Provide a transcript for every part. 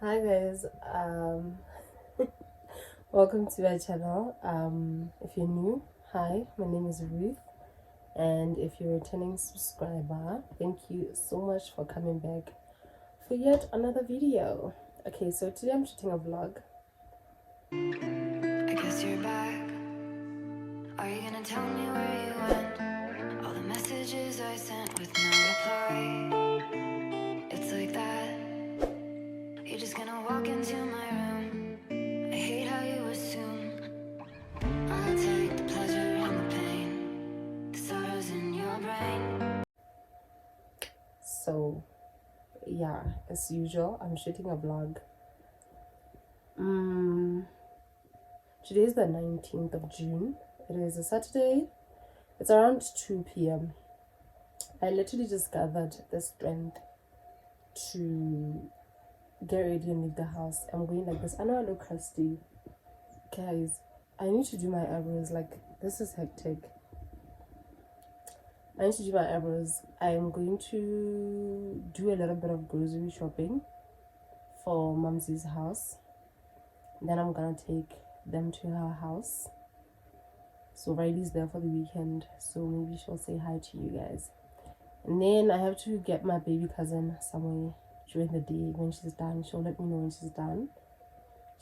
Hi guys, welcome to my channel. If you're new, hi, my name is Ruth, and if you're a returning subscriber, thank you so much for coming back for yet another video. Okay, so today I'm shooting a vlog. I guess you're back. Are you gonna tell me where you went? All the messages I sent with no reply. It's like that. You're just gonna walk into my room. I hate how you assume I'll take the pleasure and the pain, the sorrows in your brain. So yeah, as usual, I'm shooting a vlog. Today is the 19th of June. It is a Saturday. It's around 2 p.m. I literally just gathered the strength to get ready and leave the house. I'm going like this. I know I look crusty. Guys, I need to do my eyebrows. Like, this is hectic. I need to do my eyebrows. I am going to do a little bit of grocery shopping for Mumsy's house. Then I'm gonna take them to her house. So Riley's there for the weekend, so maybe she'll say hi to you guys. And then I have to get my baby cousin somewhere during the day. When she's done, she'll let me know when she's done.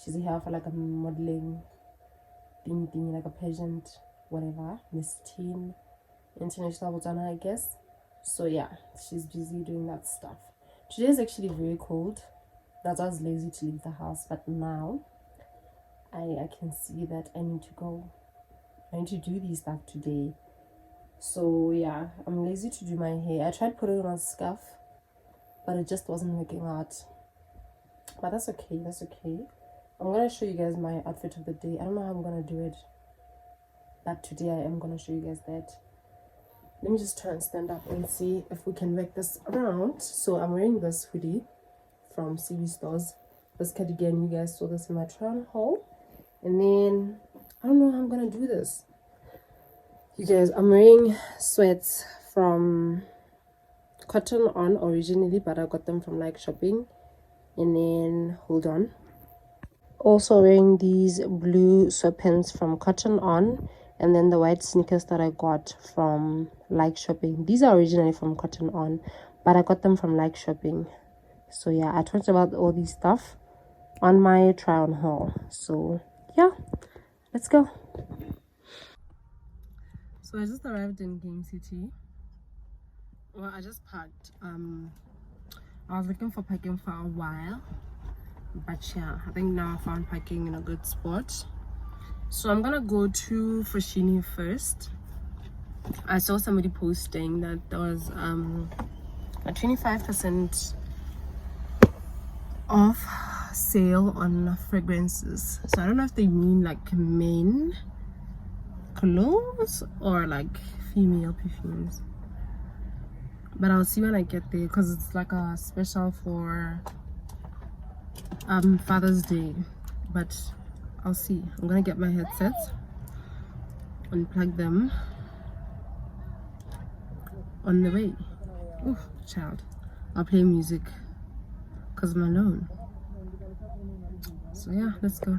She's here for like a modeling thing, like a pageant, whatever, Miss Teen International Botswana, I guess. So yeah, she's busy doing that stuff. Today is actually very cold. That's why I was lazy to leave the house, but now I can see that I need to go. I need to do these stuff today. So yeah, I'm lazy to do my hair. I tried putting on a scarf, but it just wasn't working out. But that's okay, that's okay. I'm gonna show you guys my outfit of the day. I don't know how I'm gonna do it, but today I am gonna show you guys that. Let me just try and stand up and see if we can work this around. So I'm wearing this hoodie from CB Stores. This cardigan, you guys saw this in my try-on haul. And then I don't know how I'm gonna do this. You guys, I'm wearing sweats from Cotton On originally, but I got them from Like Shopping. And then hold on, also wearing these blue sweatpants from Cotton On, and then the white sneakers that I got from Like Shopping. These are originally from Cotton On, but I got them from Like Shopping. So yeah, I talked about all these stuff on my try on haul. So yeah, let's go. So I just arrived in Game City. Well, I just parked. I was looking for parking for a while, but yeah, I think now I found parking in a good spot. So I'm gonna go to Foschini first. I saw somebody posting that there was a 25% off sale on fragrances. So I don't know if they mean like men clothes or like female perfumes, but I'll see when I get there, because it's like a special for Father's Day. But I'll see. I'm gonna get my headsets, unplug them on the way. Oh child, I'll play music because I'm alone. So yeah, let's go.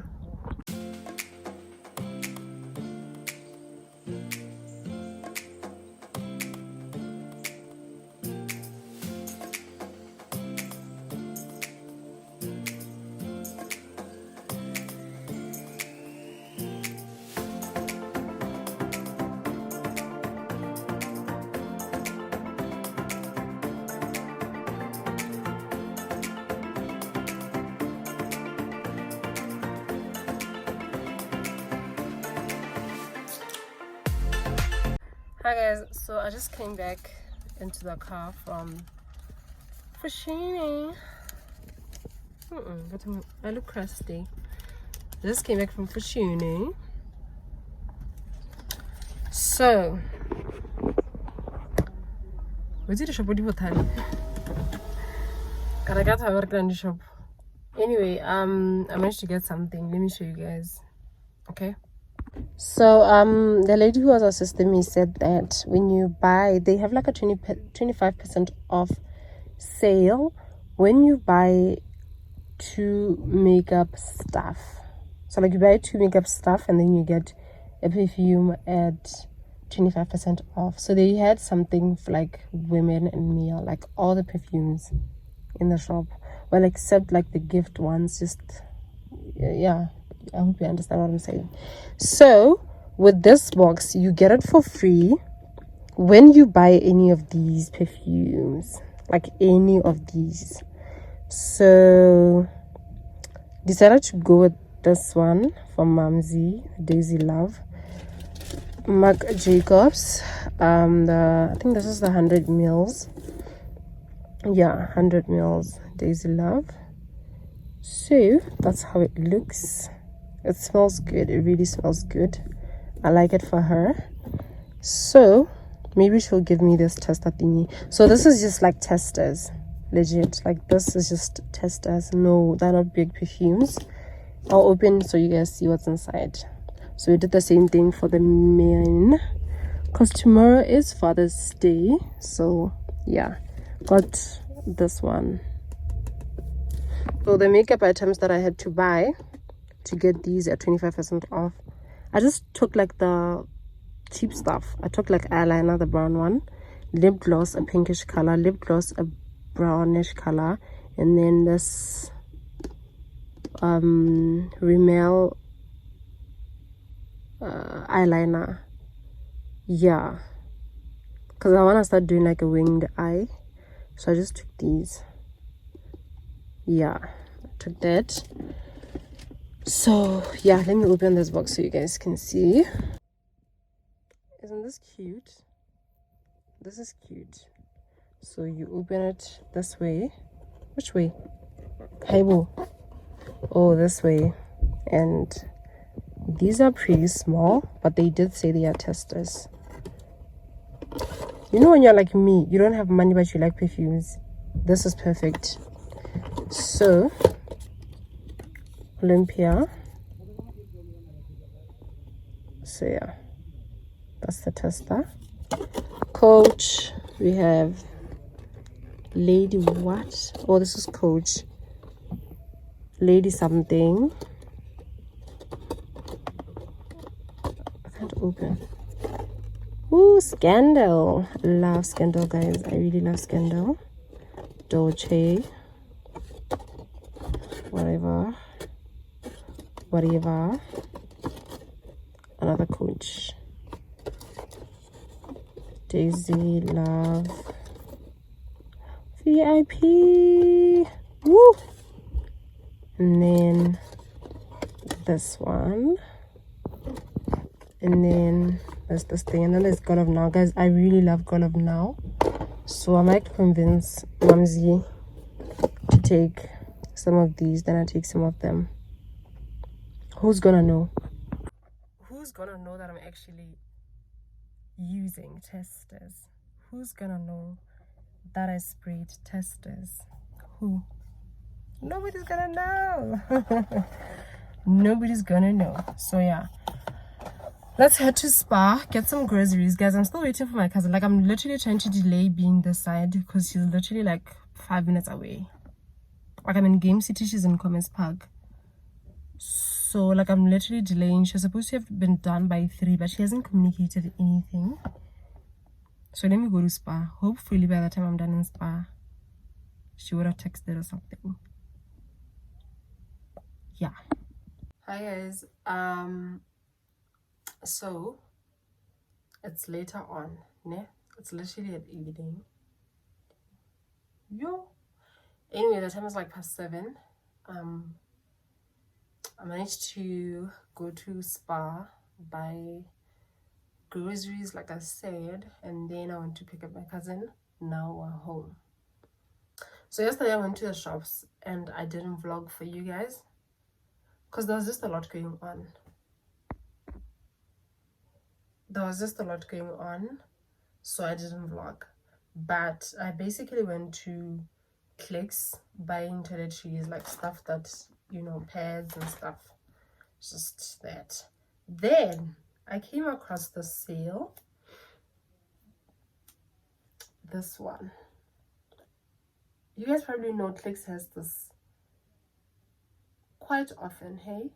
Hi guys, so I just came back into the car from Foschini. I look crusty. I just came back from Foschini. So, where's the shop? Shop. Anyway, I managed to get something. Let me show you guys. Okay. So the lady who was assisting me said that when you buy, they have like a 25% off sale when you buy 2 makeup stuff. So like you buy 2 makeup stuff and then you get a perfume at 25% off. So they had something for like women and male, like all the perfumes in the shop, well except like the gift ones. Just yeah, I hope you understand what I'm saying. So with this box you get it for free when you buy any of these perfumes, like any of these. So decided to go with this one from Mumsy, Daisy Love, Marc Jacobs. I think this is the 100 mils. Yeah, 100 mils Daisy Love. So that's how it looks. It smells good. It really smells good. I like it for her. So maybe she'll give me this tester thingy. So this is just like testers, legit. Like this is just testers. No, they're not big perfumes. I'll open so you guys see what's inside. So we did the same thing for the men, because tomorrow is Father's Day. So yeah, got this one. So the makeup items that I had to buy to get these at 25% off, I just took like the cheap stuff. I took like eyeliner, the brown one, lip gloss, a pinkish color, lip gloss, a brownish color, and then this Rimmel eyeliner. Yeah, because I want to start doing like a winged eye, so I just took these. Yeah, I took that. So yeah, let me open this box so you guys can see. Isn't this cute? This is cute. So you open it this way. Which way? Kaibo. Oh, this way. And these are pretty small, but they did say they are testers. You know when you're like me, you don't have money but you like perfumes, this is perfect. So Olympia. So yeah, that's the tester. Coach, we have Lady what? Oh, this is Coach. Lady something. I can't open. Ooh, Scandal. Love Scandal, guys. I really love Scandal. Dolce. Whatever. Another Coach. Daisy Love. VIP. Woo! And then this one. And then there's this thing. And then there's God of Now. Guys, I really love God of Now. So I might convince Mumsy to take some of these. Then I take some of them. Who's gonna know? Who's gonna know that I'm actually using testers? Who's gonna know that I sprayed testers? Who? Nobody's gonna know. Nobody's gonna know. So yeah, let's head to Spa, get some groceries. Guys, I'm still waiting for my cousin. Like, I'm literally trying to delay being this side because she's literally like 5 minutes away. Like, I'm in Game City, she's in Commerce Park. So like, I'm literally delaying. She's supposed to have been done by 3, but she hasn't communicated anything. So let me go to Spa. Hopefully by the time I'm done in Spa, she would have texted or something. Yeah. Hi guys. So it's later on, ne? It's literally at evening. Yo. Anyway, the time is like past 7. I managed to go to Spa, buy groceries like I said, and then I went to pick up my cousin. Now we're home. So yesterday I went to the shops and I didn't vlog for you guys because there was just a lot going on. So I didn't vlog. But I basically went to Clicks buying toiletries, like stuff that, you know, pads and stuff. Just that. Then I came across the sale. This one. You guys probably know Clicks has this quite often, hey?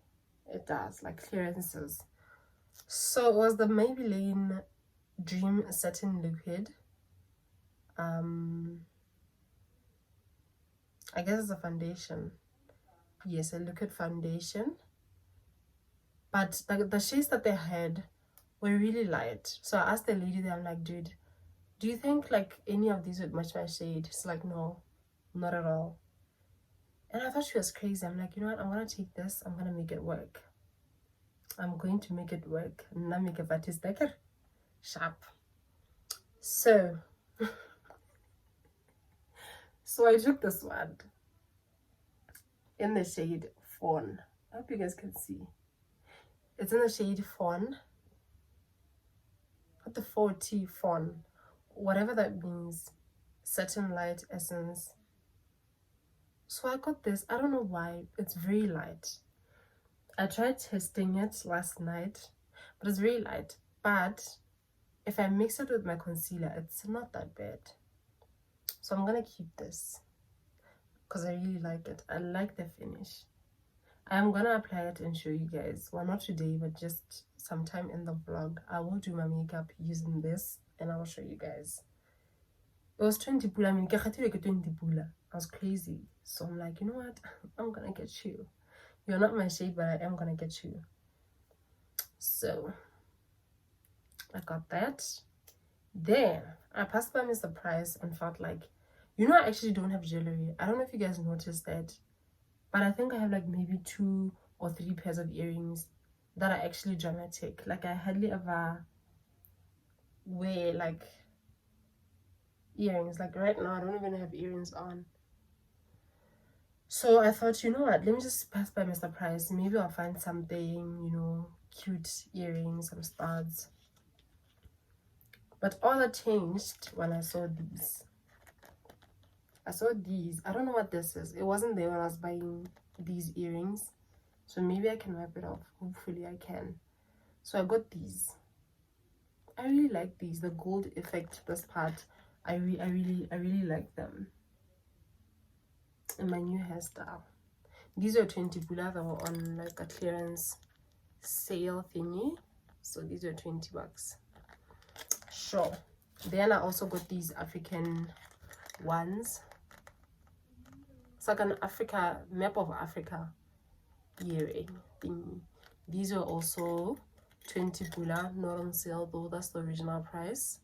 It does, like clearances. So it was the Maybelline Dream Satin Liquid. I guess it's a foundation. Yes, a liquid foundation. But the shades that they had were really light. So I asked the lady there, I'm like, dude, do you think like any of these would match my shade? She's like, no, not at all. And I thought she was crazy. I'm like, you know what? I'm gonna take this. I'm gonna make it work. I'm going to make it work. Now make it better. Sharp. So, so I took this one in the shade Fawn. I hope you guys can see. It's in the shade Fawn. Not the 4T Fawn. Whatever that means. Satin Light Essence. So I got this. I don't know why. It's very light. I tried testing it last night, but it's very light. But if I mix it with my concealer, it's not that bad. So I'm gonna keep this because I really like it. I like the finish. I'm gonna apply it and show you guys. Well, not today, but just sometime in the vlog. I will do my makeup using this and I will show you guys. It was 20 pula. I mean, 20 pula. I was crazy. So I'm like, you know what? I'm gonna get you. You're not my shade, but I am gonna get you. So I got that. Then I passed by Mr. Price and felt like, you know, I actually don't have jewelry. I don't know if you guys noticed that, but I think I have like maybe 2 or 3 pairs of earrings that are actually dramatic. Like I hardly ever wear like earrings. Like right now I don't even have earrings on. So I thought, you know what, let me just pass by Mr. Price. Maybe I'll find something, you know, cute earrings, some studs. But all that changed when I saw these. I saw these. I don't know what this is. It wasn't there when I was buying these earrings. So maybe I can wipe it off. Hopefully I can. So I got these. I really like these. The gold effect, this part. I really like them. And my new hairstyle. These are 20 pula. They were on like a clearance sale thingy. So these are 20 bucks. Sure. Then I also got these African ones. It's like an Africa map of Africa earring thingy. These are also 20 pula, not on sale though. That's the original price.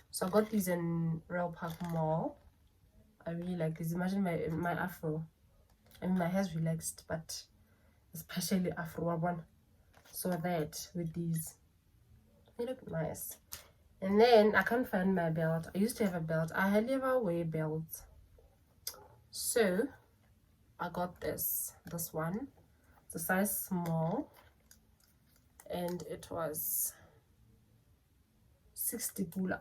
So I got these in Real Park Mall. I really like these. Imagine my afro. I mean, my hair's relaxed, but especially afro one. So that with these, they look nice. And then I can't find my belt. I used to have a belt. I hardly ever wear belts. So I got this one. It's a size small. And it was 60 pula.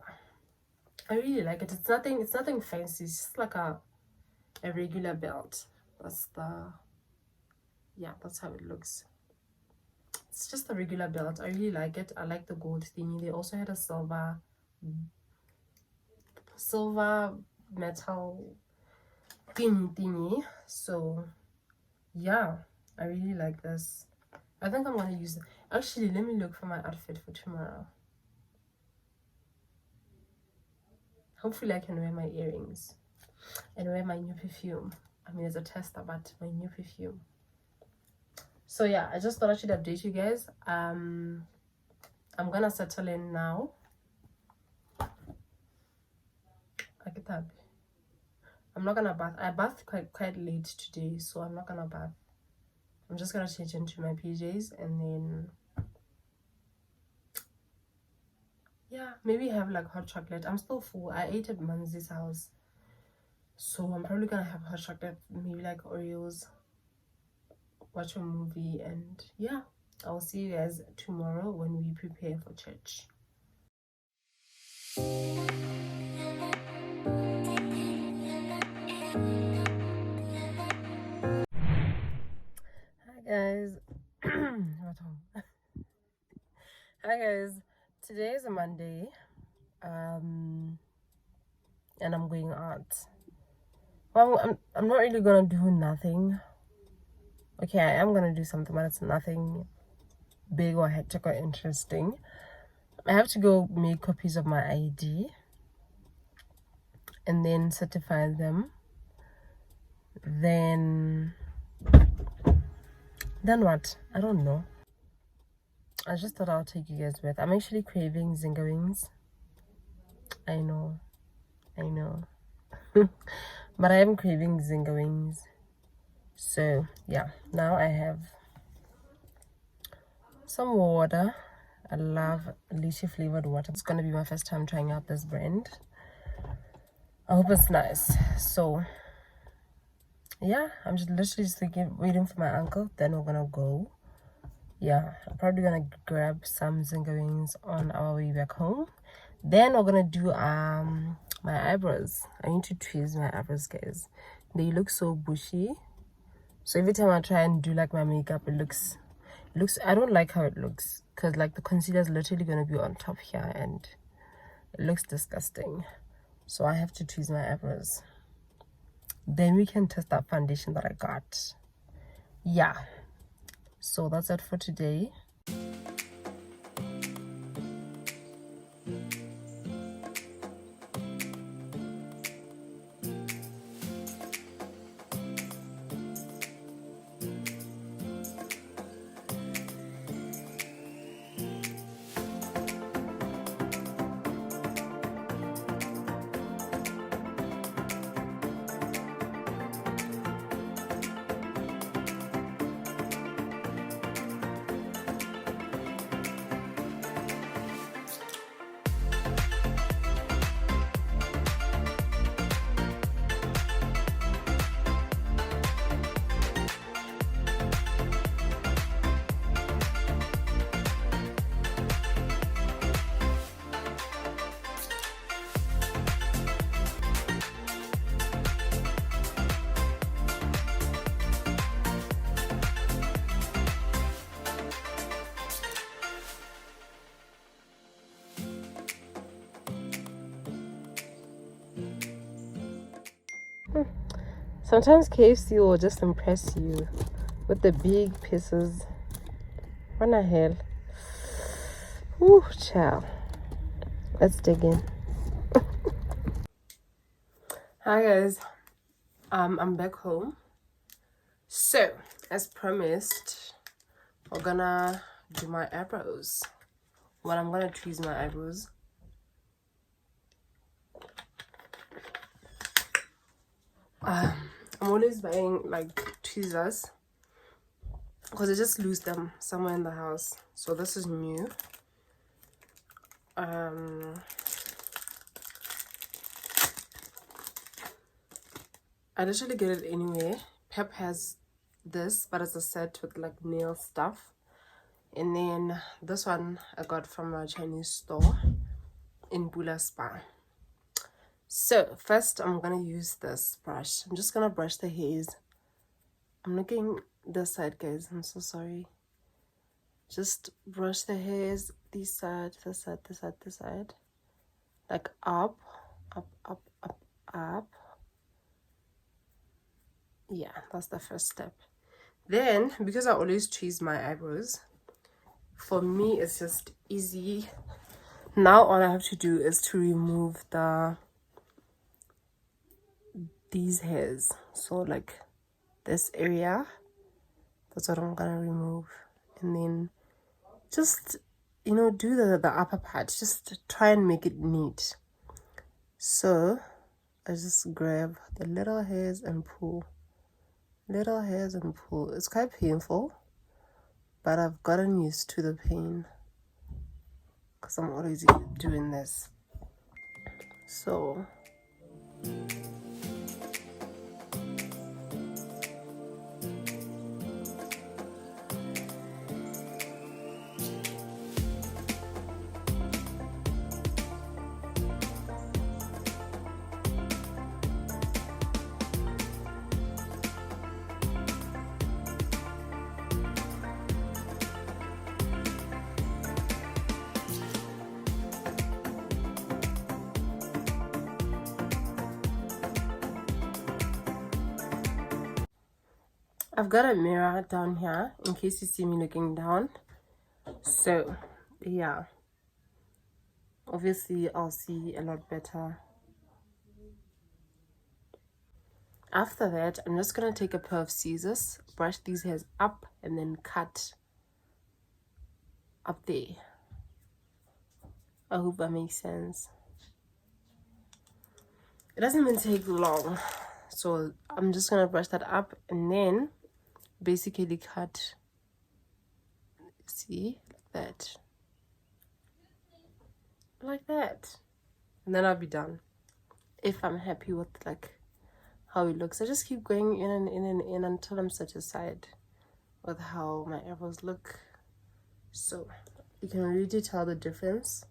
I really like it. It's nothing fancy. It's just like a regular belt. That's how it looks. It's just a regular belt. I really like it. I like the gold thingy. They also had a silver metal thingy. So yeah, I really like this. I think I'm gonna use it. Actually, let me look for my outfit for tomorrow. Hopefully I can wear my earrings and wear my new perfume. I mean, it's a tester, but my new perfume. So yeah, I just thought I should update you guys. I'm gonna settle in now. I'm not gonna bath. I bathed quite late today, so I'm not gonna bath. I'm just gonna change into my PJs and then yeah, maybe have like hot chocolate. I'm still full. I ate at Manzi's house, so I'm probably gonna have hot chocolate, maybe like Oreos, watch a movie, and yeah, I'll see you guys tomorrow when we prepare for church. Hi guys. Hi guys, today is a Monday, and I'm going out. Well, I'm not really gonna do nothing. Okay, I am gonna do something, but it's nothing big or hectic or interesting. I have to go make copies of my ID and then certify them. Then what? I don't know. I just thought I'll take you guys with. I'm actually craving Zinga wings. I know. But I am craving Zinga wings. So yeah, now I have some water. I love lychee flavored water. It's gonna be my first time trying out this brand. I hope it's nice. So yeah, I'm just literally just waiting for my uncle. Then we're gonna go. Yeah, I'm probably gonna grab some Zinga wings on our way back home. Then we're gonna do my eyebrows. I need to tweeze my eyebrows, guys. They look so bushy. So every time I try and do like my makeup, it looks I don't like how it looks, because like the concealer is literally gonna be on top here and it looks disgusting. So I have to tweeze my eyebrows. Then we can test that foundation that I got. Yeah. So that's it for today. Sometimes KFC will just impress you with the big pieces. What the hell? Ooh, child. Let's dig in. Hi guys. I'm back home. So, as promised, we're gonna do my eyebrows. Well, I'm gonna tweeze my eyebrows. I'm always buying like tweezers because I just lose them somewhere in the house. So this is new. I literally get it anywhere. Pep has this, but it's a set with like nail stuff. And then this one I got from a Chinese store in Bula Spa. So first I'm gonna use this brush. I'm just gonna brush the hairs. I'm looking this side, guys. I'm so sorry. Just brush the hairs this side, this side, this side, this side. Like up, up, up, up, up. Yeah, that's the first step. Then, because I always tweeze my eyebrows, for me it's just easy. Now all I have to do is to remove these hairs. So like this area, that's what I'm gonna remove. And then just, you know, do the upper part. Just try and make it neat. So I just grab the little hairs and pull. Little hairs and pull. It's quite painful, but I've gotten used to the pain because I'm already doing this. So I've got a mirror down here in case you see me looking down. So, yeah. Obviously, I'll see a lot better. After that, I'm just going to take a pair of scissors, brush these hairs up, and then cut up there. I hope that makes sense. It doesn't even take long. So I'm just going to brush that up and then basically cut, see, like that. And then I'll be done. If I'm happy with like how it looks. I just keep going in and in and in until I'm satisfied with how my eyebrows look. So you can really tell the difference.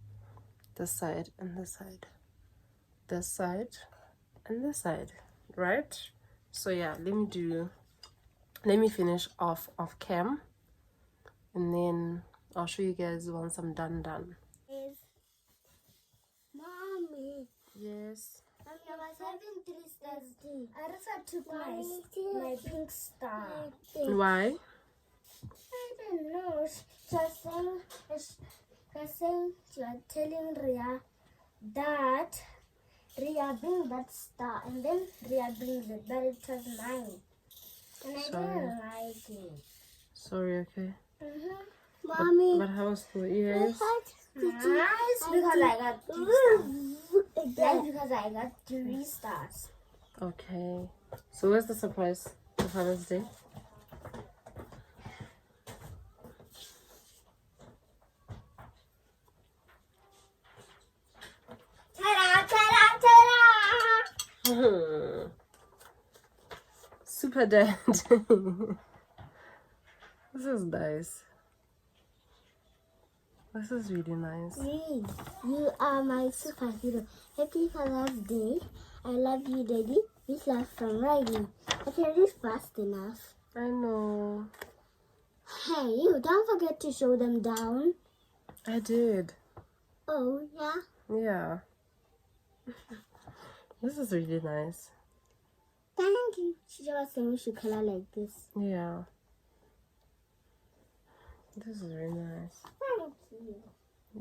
This side and this side. This side and this side. Right? So yeah, let me finish off cam. And then I'll show you guys once I'm done. Mommy. Yes. I was having 3 stars. I just took my pink star. Why? I don't know. She was telling Ria that Ria brings that star and then Ria brings it, but it was mine. And I didn't like it. Sorry, okay. Mommy. But how was school? Yes. Nice because I got 3 stars. Nice because I got 3 stars. Okay. So where's the surprise for Father's Day? Ta-da, ta-da, ta-da! Super dad. This is nice. This is really nice. Hey, you are my superhero. Happy Father's Day. I love you, Daddy. With love from Riley. I can read fast enough. I know. Hey, you don't forget to show them down. I did. Oh, yeah? Yeah. This is really nice. Thank you. She was saying we should color like this. Yeah. This is really nice. Thank you.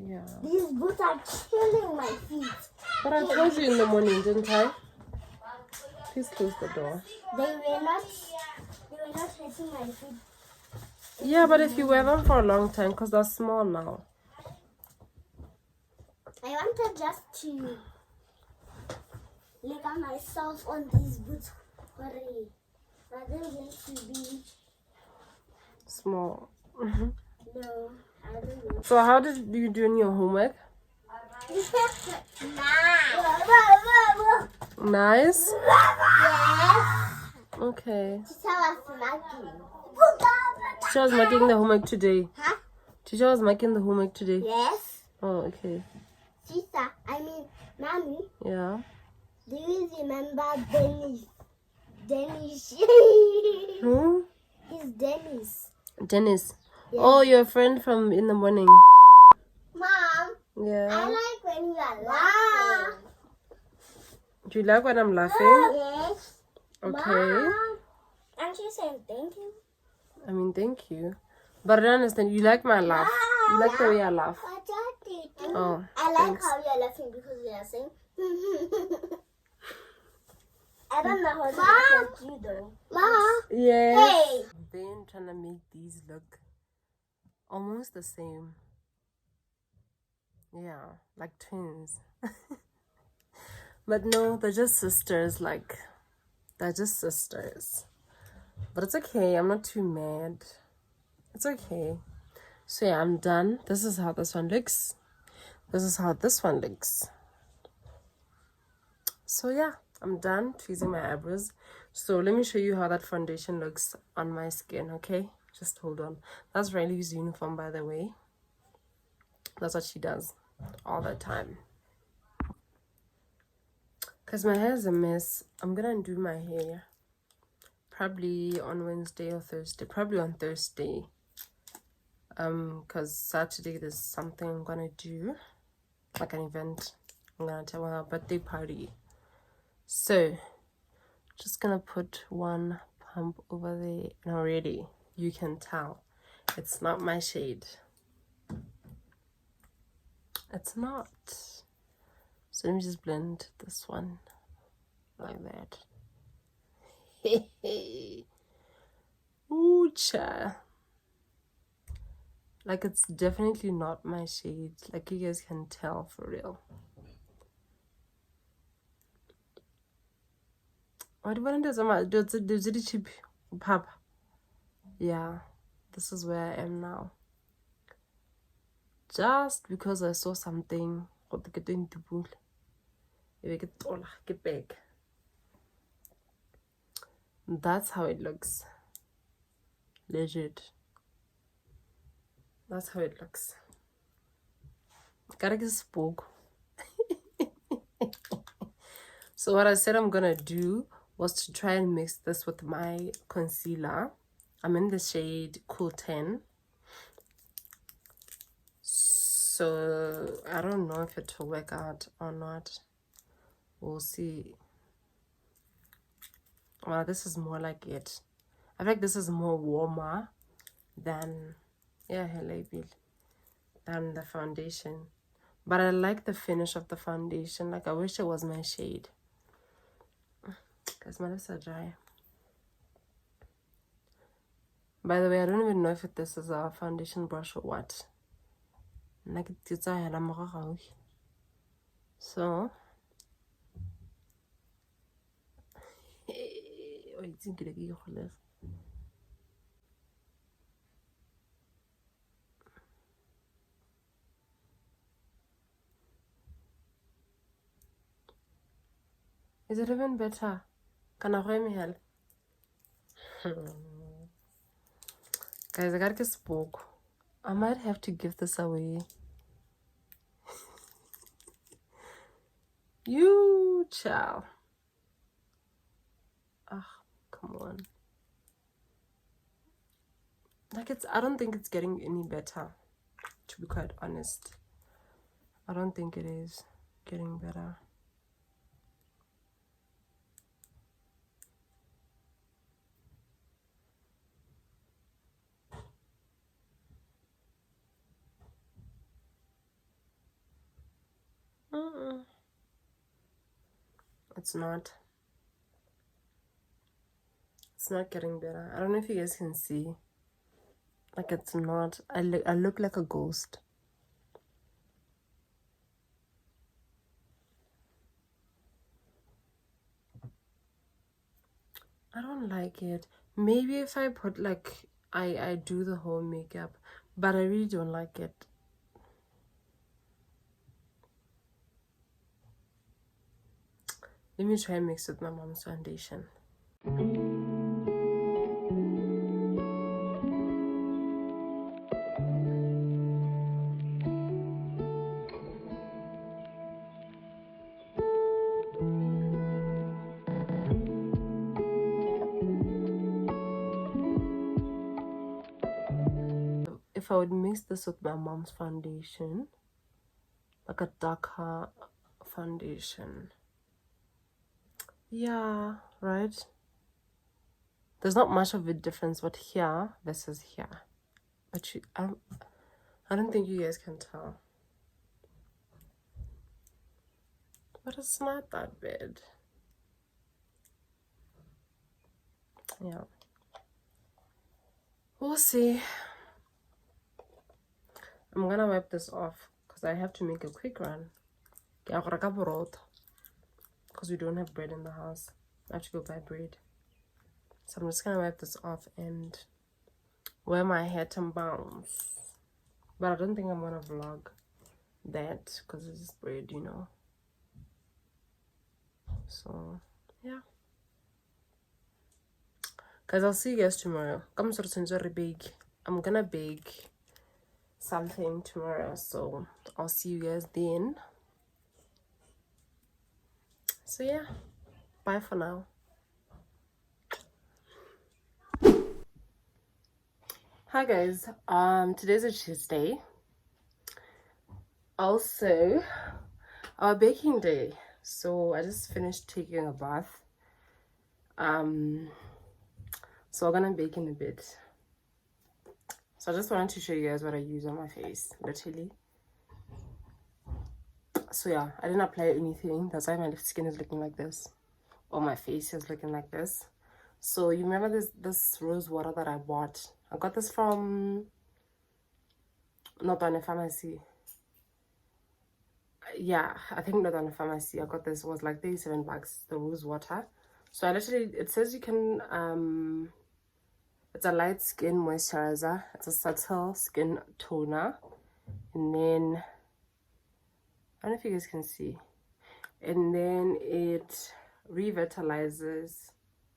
Yeah. These boots are killing my feet. But I told you in the morning, didn't I? Please close the door. They were not hurting my feet. Yeah, but if you wear them for a long time, because they're small now. I wanted just to lick on myself on these boots. Hurry. But they're going to be Small. no. I don't know. So how did you do in your homework? Nice? Yes. Okay. Teacher was smacking. Teacher was making the homework today. Huh? Teacher was making the homework today. Yes. Oh, okay. Teacher, Mommy, Yeah. do you remember Dennis? Dennis. Who? He's Dennis. Dennis. Yeah. Oh, your friend from in the morning. Mom, I Yeah. like when you are laughing. Do you like when I'm laughing? Yes. Okay. Mom. Aren't you saying thank you? I mean, thank you. But I don't understand. You like my laugh. You like the way I laugh. Oh, I like thanks. how you're laughing because you are saying. I don't know how to laugh like you though. Mom. Yes. Hey. I've been trying to make these look almost the same. Yeah, like twins. But no, they're just sisters. They're just sisters. But it's okay. I'm not too mad. It's okay. So yeah, I'm done. This is how this one looks. This is how this one looks. So yeah, I'm done tweezing my eyebrows. So let me show you how that foundation looks on my skin, okay? Just hold on. That's Riley's uniform, by the way. That's what she does all the time. Because my hair is a mess. I'm gonna do my hair probably on Wednesday or Thursday. Probably on Thursday. Because Saturday there's something I'm gonna do, like an event. I'm gonna tell her birthday party. So just gonna put one hump over there, and already you can tell it's not my shade. It's not. So let me just blend this one like that. Ooh, cha. Like, it's definitely not my shade. Like, you guys can tell for real. What does it cheap, Papa? Yeah, this is where I am now. Just because I saw something, that's how it looks. Legit. That's how it looks. Gotta get spoke. So what I said I'm gonna do was to try and mix this with my concealer. I'm in the shade Cool 10. So I don't know if it will work out or not. We'll see. Well, this is more like it. I feel like this is more warmer than, yeah, than the foundation. But I like the finish of the foundation. Like, I wish it was my shade. Guys, my lips are dry. By the way, I don't even know if this is a foundation brush or what. So, is it even better? Can I wear me help? Guys, I gotta get spoke. I might have to give this away. You child. Ah, come on. Like, I don't think it's getting any better, to be quite honest. I don't think it is getting better. It's not. It's not getting better. I don't know if you guys can see. Like, it's not. I look like a ghost. I don't like it. Maybe if I put, like, I do the whole makeup, but I really don't like it. Let me try and mix with my mom's foundation. If I would mix this with my mom's foundation, like a darker foundation, yeah, right? There's not much of a difference, but here versus here. But I don't think you guys can tell. But it's not that bad. Yeah. We'll see. I'm gonna wipe this off because I have to make a quick run. Because we don't have bread in the house. I have to go buy bread. So I'm just gonna wipe this off and wear my hair and bounce. But I don't think I'm gonna vlog that because it's bread, you know. So yeah. Guys, I'll see you guys tomorrow. I'm gonna bake something tomorrow, so I'll see you guys then. So yeah, bye for now. Hi guys, today's a Tuesday. Also our baking day. So I just finished taking a bath. So we're gonna bake in a bit. So I just wanted to show you guys what I use on my face, literally. So yeah, I didn't apply anything. That's why my skin is looking like this, or my face is looking like this. So you remember this rose water that I bought? I got this from not on a pharmacy. Yeah, I think not on a pharmacy. I got this, it was like 37 bucks, the rose water. So I literally, it says you can it's a light skin moisturizer, it's a subtle skin toner, and then I don't know if you guys can see, and then it revitalizes.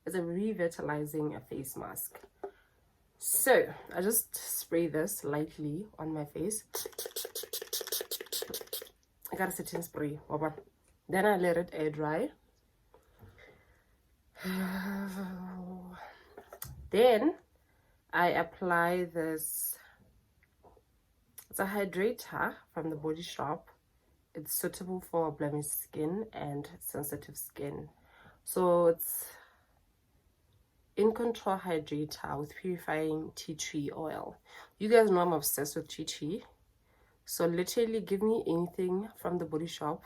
It's a revitalizing face mask. So I just spray this lightly on my face. I gotta sit in spray. Then I let it air dry. Then I apply this. It's a hydrator from the Body Shop. It's suitable for blemished skin and sensitive skin. So it's In Control Hydrator with purifying tea tree oil. You guys know I'm obsessed with tea tree. So literally give me anything from the Body Shop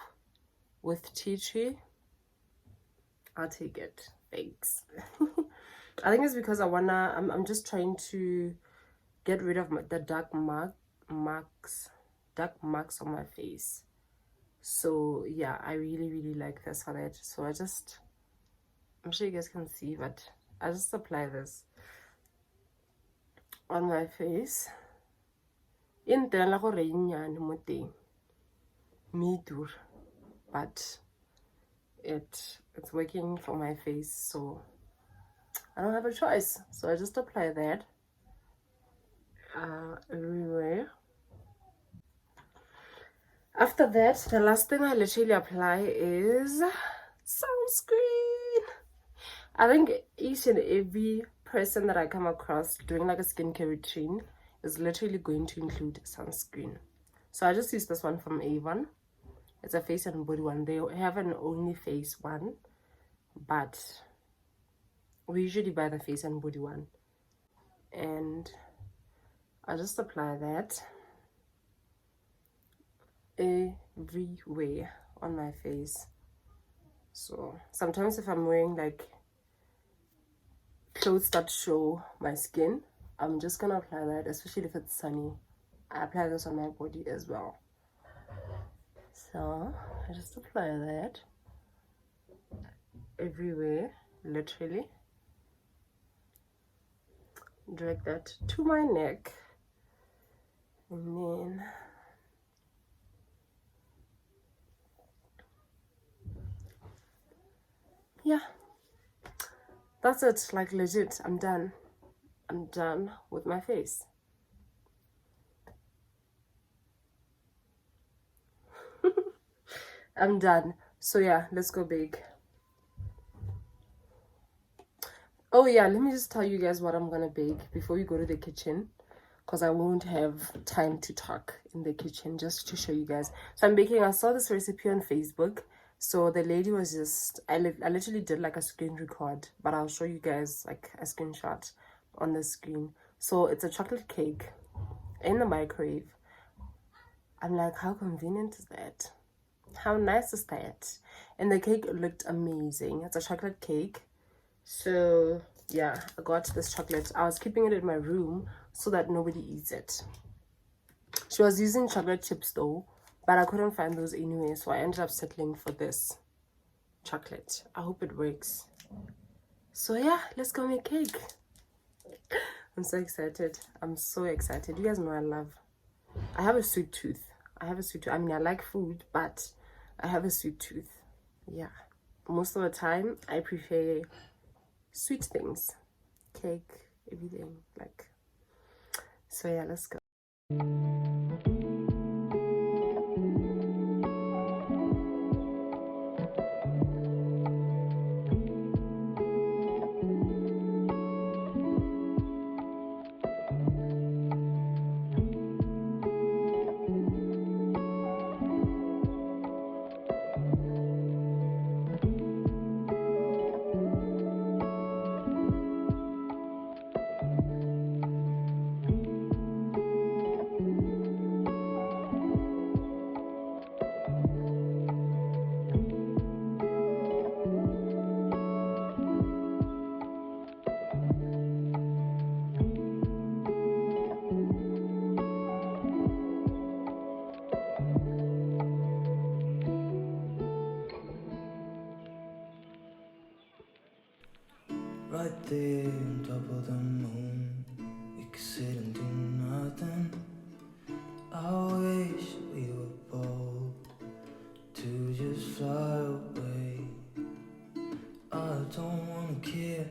with tea tree, I'll take it. Thanks. I think it's because I'm just trying to get rid of the dark marks on my face. So yeah, I really like this for that. So I'm sure you guys can see, but I just apply this on my face. In la go re nyane mo teng. Me too. But it's working for my face, so I don't have a choice. So I just apply that everywhere. After that, the last thing I literally apply is sunscreen. I think each and every person that I come across doing like a skincare routine is literally going to include sunscreen. So I just use this one from Avon. It's a face and body one. They have an only face one, but we usually buy the face and body one. And I just apply that everywhere on my face. So sometimes if I'm wearing like clothes that show my skin, I'm just gonna apply that, especially if it's sunny. I apply this on my body as well. So I just apply that everywhere, literally. Drag that to my neck, and then yeah, that's it. Like legit, I'm done with my face. I'm done. So yeah, let's go bake. Oh yeah, let me just tell you guys what I'm gonna bake before we go to the kitchen, because I won't have time to talk in the kitchen, just to show you guys. So I'm baking. I saw this recipe on Facebook. So the lady was just, I literally did like a screen record, but I'll show you guys like a screenshot on the screen. So it's a chocolate cake in the microwave. I'm like, how convenient is that? How nice is that? And the cake looked amazing. It's a chocolate cake. So yeah, I got this chocolate. I was keeping it in my room so that nobody eats it. She was using chocolate chips though, but I couldn't find those anyway, so I ended up settling for this chocolate. I hope it works. So yeah, let's go make cake. I'm so excited. I'm so excited. You guys know I have a sweet tooth. I mean, I like food, but I have a sweet tooth. Yeah, most of the time I prefer sweet things, cake, everything, like. So yeah, let's go. sit and do nothing. I wish we were bold to just fly away. I don't wanna care,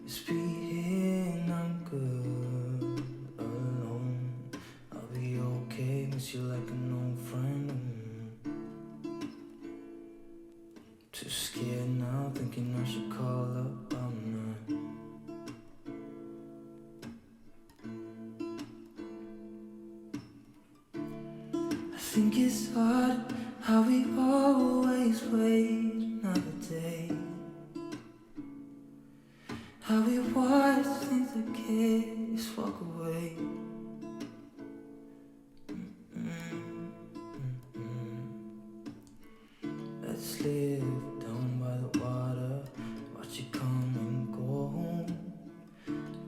just be here and I'm good alone. I'll be okay, miss you like an old friend. Too scared now, thinking I should call up, I'm not. I think it's hard how we always wait another day, how we watch things that can't just walk away. Let's live down by the water, watch it come and go home.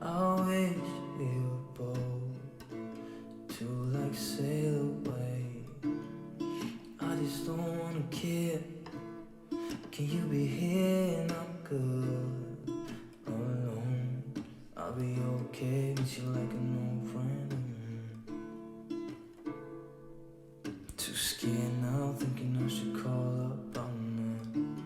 I wish we were bold to like sail away. I just don't wanna care. Can you be here and I'm good alone? I'll be okay, miss you like an old friend. Too scared now, thinking I should call up, I'm not.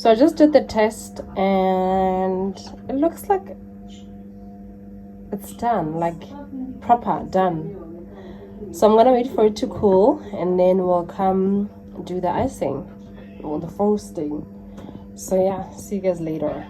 So I just did the test and it looks like it's done, like proper done. So I'm gonna wait for it to cool and then we'll come do the icing or the frosting. So yeah, see you guys later.